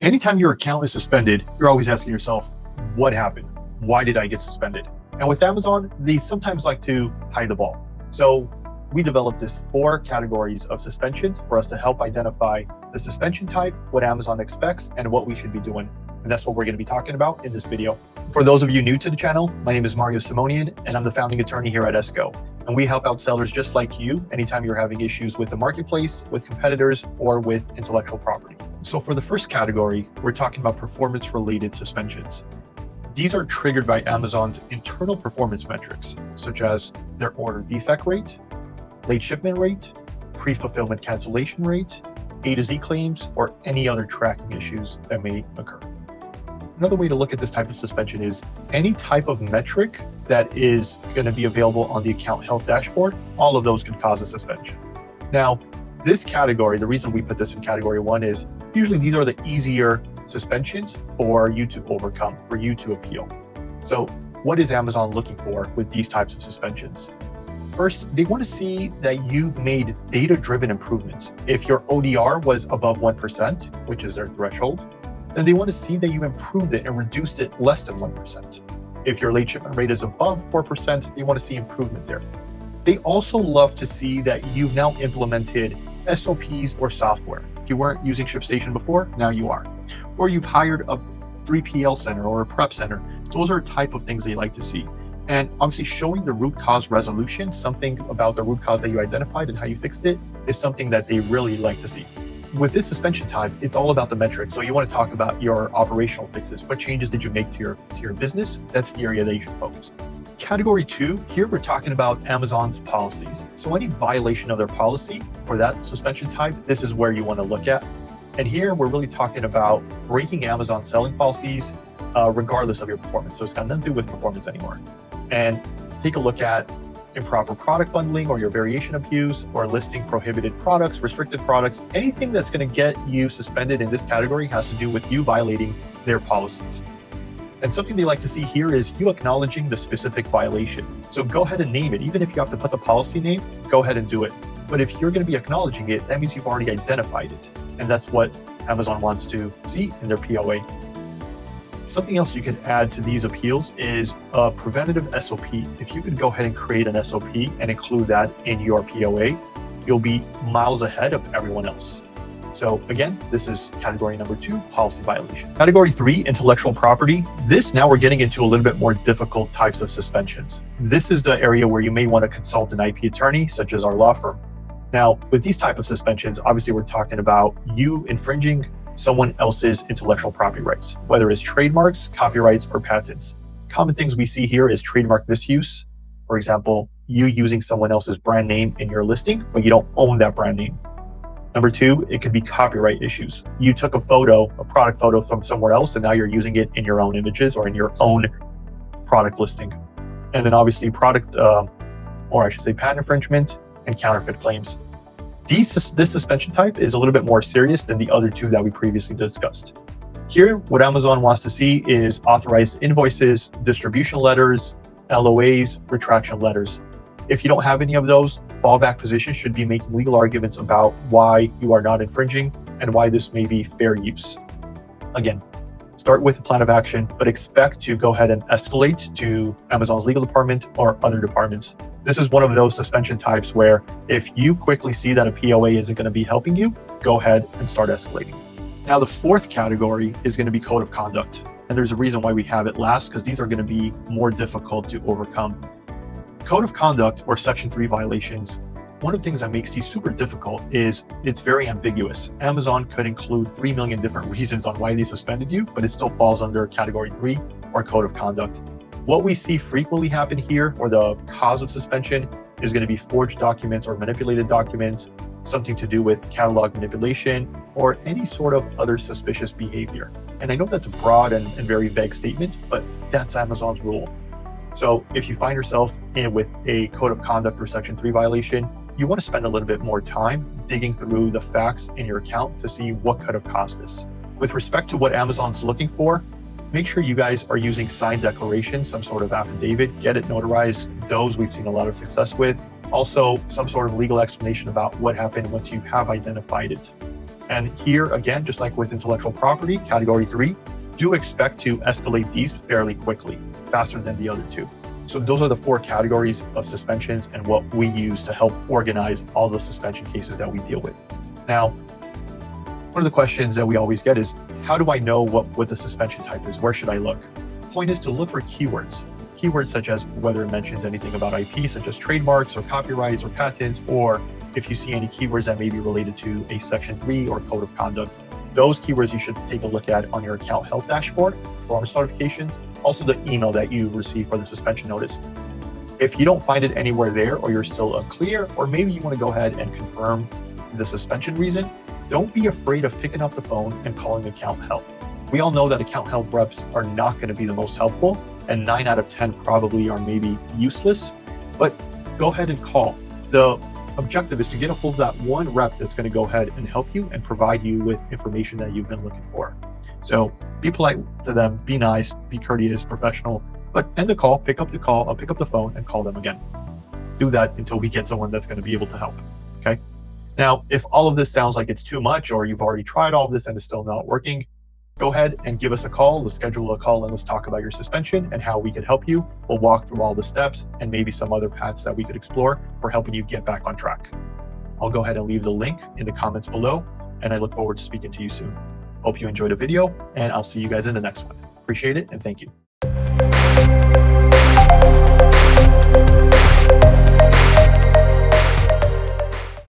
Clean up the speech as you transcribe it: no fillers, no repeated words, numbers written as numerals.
Anytime your account is suspended, you're always asking yourself, what happened? Why did I get suspended? And with Amazon, they sometimes like to hide the ball. So we developed this 4 categories of suspensions for us to help identify the suspension type, what Amazon expects, and what we should be doing. And that's what we're going to be talking about in this video. For those of you new to the channel, my name is Simonyan, and I'm the founding attorney here at ESQgo. And we help out sellers just like you anytime you're having issues with the marketplace, with competitors, or with intellectual property. So for the first category, we're talking about performance-related suspensions. These are triggered by Amazon's internal performance metrics, such as their order defect rate, late shipment rate, pre-fulfillment cancellation rate, A to Z claims, or any other tracking issues that may occur. Another way to look at this type of suspension is any type of metric that is going to be available on the account health dashboard. All of those could cause a suspension. Now, this category, the reason we put this in category 1 is usually these are the easier suspensions for you to overcome, for you to appeal. So what is Amazon looking for with these types of suspensions? First, they want to see that you've made data-driven improvements. If your ODR was above 1%, which is their threshold, then they want to see that you improved it and reduced it less than 1%. If your late shipment rate is above 4%, they want to see improvement there. They also love to see that you've now implemented SOPs or software. If you weren't using ShipStation before, now you are. Or you've hired a 3PL center or a prep center. Those are type of things they like to see. And obviously showing the root cause resolution, something about the root cause that you identified and how you fixed it, is something that they really like to see. With this suspension type, it's all about the metrics. So you want to talk about your operational fixes. What changes did you make to your business? That's the area that you should focus. Category 2, here we're talking about Amazon's policies. So any violation of their policy for that suspension type, this is where you want to look at. And here we're really talking about breaking Amazon selling policies regardless of your performance. So it's got nothing to do with performance anymore. And take a look at improper product bundling or your variation abuse or listing prohibited products, restricted products. Anything that's going to get you suspended in this category has to do with you violating their policies. And something they like to see here is you acknowledging the specific violation. So go ahead and name it. Even if you have to put the policy name, go ahead and do it. But if you're going to be acknowledging it, that means you've already identified it. And that's what Amazon wants to see in their POA. Something else you can add to these appeals is a preventative SOP. If you could go ahead and create an SOP and include that in your POA, you'll be miles ahead of everyone else. So again, this is category number 2, policy violation. Category 3, intellectual property. This now we're getting into a little bit more difficult types of suspensions. This is the area where you may want to consult an IP attorney, such as our law firm. Now, with these type of suspensions, obviously we're talking about you infringing someone else's intellectual property rights, whether it's trademarks, copyrights, or patents. Common things we see here is trademark misuse. For example, you using someone else's brand name in your listing, but you don't own that brand name. Number 2, it could be copyright issues. You took a product photo from somewhere else, and now you're using it in your own images or in your own product listing. And then obviously patent infringement and counterfeit claims. This suspension type is a little bit more serious than the other 2 that we previously discussed. Here, what Amazon wants to see is authorized invoices, distribution letters, LOAs, retraction letters. If you don't have any of those, fallback position should be making legal arguments about why you are not infringing and why this may be fair use. Again, start with a plan of action, but expect to go ahead and escalate to Amazon's legal department or other departments. This is one of those suspension types where if you quickly see that a POA isn't going to be helping you, go ahead and start escalating. Now, the 4th category is going to be code of conduct. And there's a reason why we have it last, because these are going to be more difficult to overcome. Code of conduct or Section 3 violations, one of the things that makes these super difficult is it's very ambiguous. Amazon could include 3 million different reasons on why they suspended you, but it still falls under category 3 or code of conduct. What we see frequently happen here, or the cause of suspension, is going to be forged documents or manipulated documents, something to do with catalog manipulation, or any sort of other suspicious behavior. And I know that's a broad and very vague statement, but that's Amazon's rule. So if you find yourself with a code of conduct or Section 3 violation, you want to spend a little bit more time digging through the facts in your account to see what could have caused this. With respect to what Amazon's looking for, make sure you guys are using signed declaration, some sort of affidavit, get it notarized. Those we've seen a lot of success with. Also, some sort of legal explanation about what happened once you have identified it. And here again, just like with intellectual property, category 3, do expect to escalate these fairly quickly, faster than the other 2. So those are the 4 categories of suspensions and what we use to help organize all the suspension cases that we deal with. Now, one of the questions that we always get is, how do I know what the suspension type is? Where should I look? The point is to look for keywords. Keywords such as whether it mentions anything about IP, such as trademarks or copyrights or patents, or if you see any keywords that may be related to a Section 3 or Code of Conduct. Those keywords you should take a look at on your account health dashboard, performance notifications, also the email that you receive for the suspension notice. If you don't find it anywhere there, or you're still unclear, or maybe you want to go ahead and confirm the suspension reason, don't be afraid of picking up the phone and calling account health. We all know that account health reps are not going to be the most helpful, and 9 out of 10 probably are maybe useless, but go ahead and call. The objective is to get a hold of that one rep that's going to go ahead and help you and provide you with information that you've been looking for. So be polite to them, be nice, be courteous, professional, but end the call, pick up the phone and call them again. Do that until we get someone that's going to be able to help. Okay. Now, if all of this sounds like it's too much, or you've already tried all of this and it's still not working, go ahead and give us a call. Let's schedule a call and let's talk about your suspension and how we could help you. We'll walk through all the steps and maybe some other paths that we could explore for helping you get back on track. I'll go ahead and leave the link in the comments below, and I look forward to speaking to you soon. Hope you enjoyed the video, and I'll see you guys in the next one. Appreciate it, and thank you.